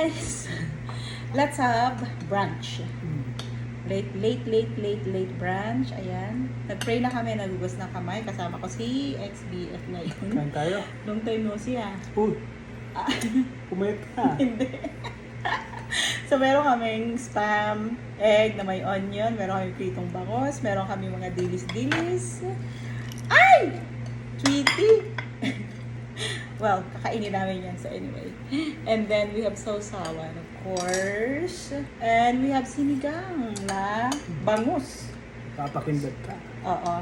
guys! Let's have brunch. Late brunch. Ayan. Nag-pray na kami, nagugas ng kamay. Kasama ko si XBF ngayon. Kain tayo. Long time no see ah. Uy, kumayat ka. Hindi. So meron kaming spam, egg na may onion, meron kaming pritong bangos, meron kaming mga dilis-dilis. Ay! Sweetie! Well, kakainin namin yan. So anyway. And then we have sausawan, of course. And we have sinigang na bangus. Papakindot ka. Oo.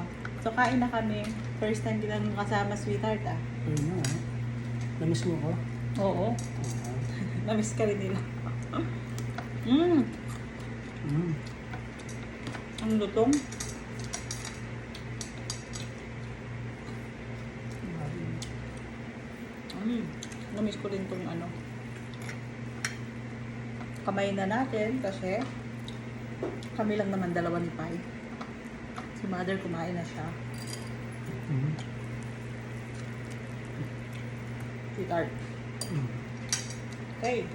So kain na kami. First time kita nung kasama, sweetheart ah. Ayun na. Namiss mo ko? Oo. Namiss ka rin nila. Mmm. Ang lutong. Namiss ko din tong ano. Kamay na natin kasi kami lang naman dalawa ni Pai. Si mother kumain na siya. Sweetheart. Okay.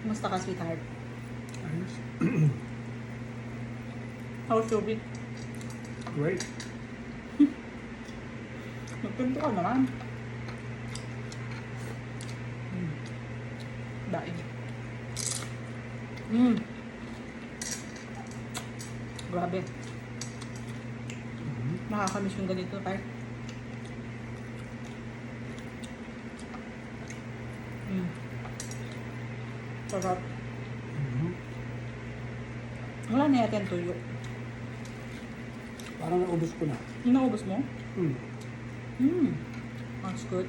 Kumusta ka, sweetheart? Ayos. How's your week? Great. Nagpinto ka naman. Daing. Grabe. Nakakamiss yung ganito, tayo. Sarap. Wala na yata yung tuyo. Parang naubos ko na. Inaubos mo? Mm. That's good.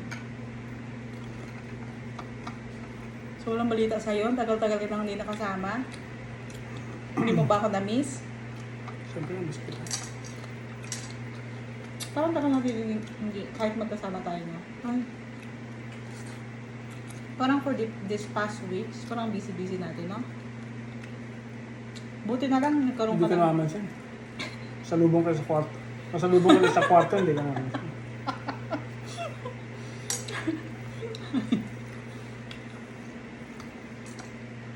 So, walang balita sa'yo. Tagal-tagal kitang hindi nakasama. Hindi mo ba ako na-miss? Siyempre namiss kita. Parang tagal natin hindi, kahit magkasama tayo, no? Ay. Parang for this past weeks, parang busy-busy natin, no? Buti na lang, nagkaroon Hindi ka ka namamansin. Salubong ka sa kwarto. Masalubong ka sa kwarto, hindi ka namamansin.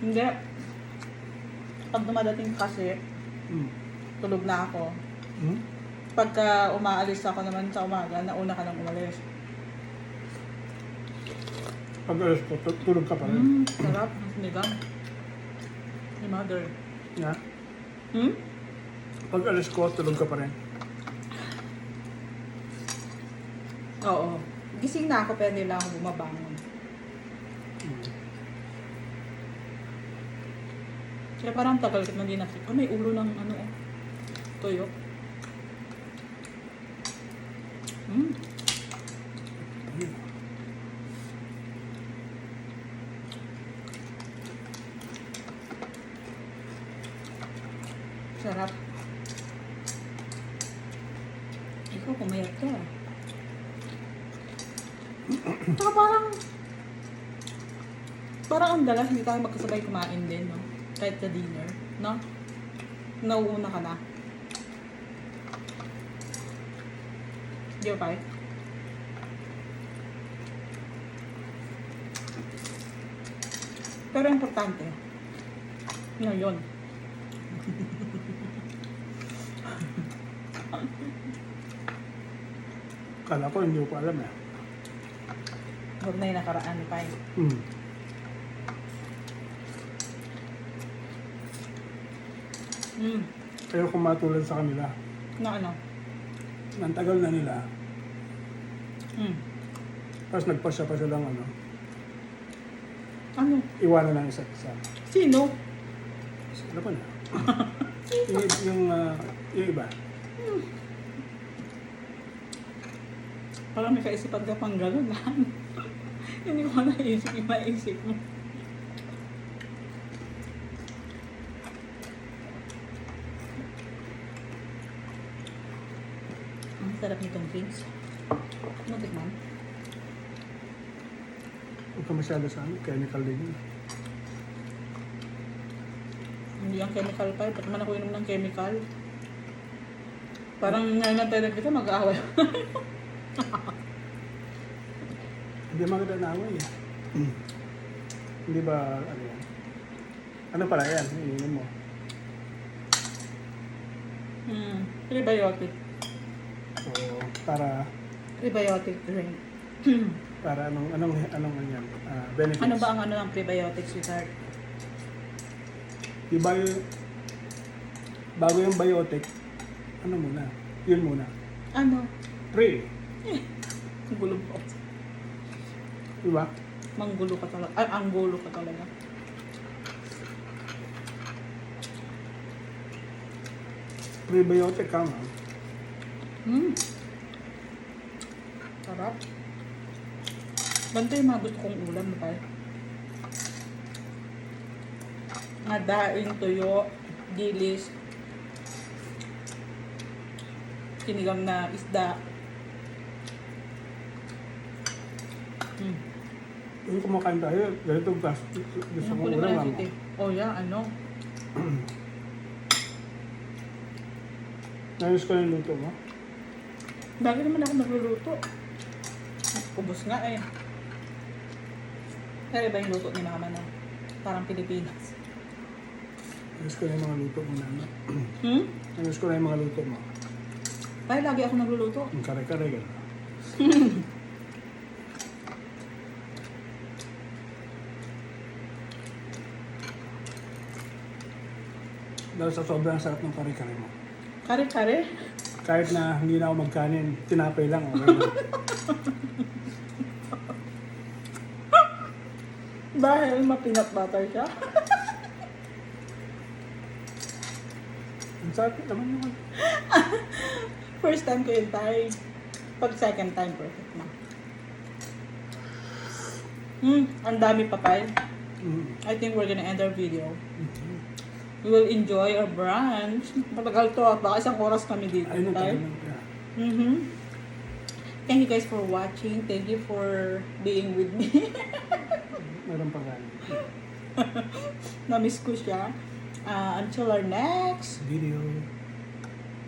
Hindi. Pag dumadating kasi, tulog na ako. Pagka umaalis ako naman sa umaga, nauna ka nang umalis. Pag alas ko, tulog ka pa rin. Sarap. Ang sinigang. Ni mother. Yeah. Pag alas ko, tulog ka pa rin. Oo. Gising na ako pero hindi lang ako bumabangon. Kaya parang tagal ko hindi nakita. Oh, may ulo ng ano eh. Toyo. Sarap. Ikaw, pumayat ka. Saka parang ang dalas hindi tayo magkasabay kumain din, no? Kahit sa dinner, no? Nauuna ka na. Di ba, Pai? Pero importante, ngayon. Kala ko, hindi ko pa alam eh. Huwag na yung nakaraan ni Pai. Pero kung matulad sa kanila, Na ano? ang tagal na nila, tapos nagpasya pa silang ano, Ano? iwanan ng isa't isa. Sino? Ano pa na? yung iba. Parang may kaisipan ka pang gano'n lang. Hindi ko naisip yung maisip mo. Ang sarap nitong drinks. Ano tikman? Huwag ka masyado sa ano, chemical din yun. Hindi ang chemical pa. Ba't man ako inom ng chemical? Parang ngayon lang tayo nagkita, mag-aaway. Hindi maganda na away eh. Hindi ba, ano yan? Ano pala yan? Iniinom mo. Prebiotic. So, para Prebiotic drink. anong yan? Benefits. Ano ba ang ano ng prebiotic, sweetheart? Diba bago yung biotic, ano muna? Yun muna. Ano? Pre. Ang gulo po. Diba? Manggulo ka talaga. Ay, anggulo ka talaga. Prebiotic ka nga. Sarap. Ganito yung mga gusto kong ulam na tayo. Mga daing, tuyo, dilis, sinigang na isda. Yung kumakain tayo, ganito gusto ko ulam lang. Oh yeah, ano? Nayos ko yung luto mo. Lagi naman ako nagluluto. Ubus nga eh. Kaya iba yung luto ni mama na parang Pilipinas. Nayos ko na yung mga luto mo na. Nayos ko na yung mga luto mo. Kaya lagi ako nagluluto. Yung kare-kare gano'n. Dahil sa sobrang sarap ng kare-kare mo. Kare-kare? Kahit na hindi na ako magkanin, tinapay lang. Okay na. Dahil ma-peanut butter siya. Ang sarap naman naman. First time ko yun tayo. Pag second time, perfect na. Ang dami pa pa. I think we're gonna end our video. We will enjoy our brunch. Matagal to. Baka isang oras kami dito. Ay, tayo. nagtagal. Thank you guys for watching. Thank you for being with me. Meron pa gano'n. Na-miss ko siya. Until our next Video.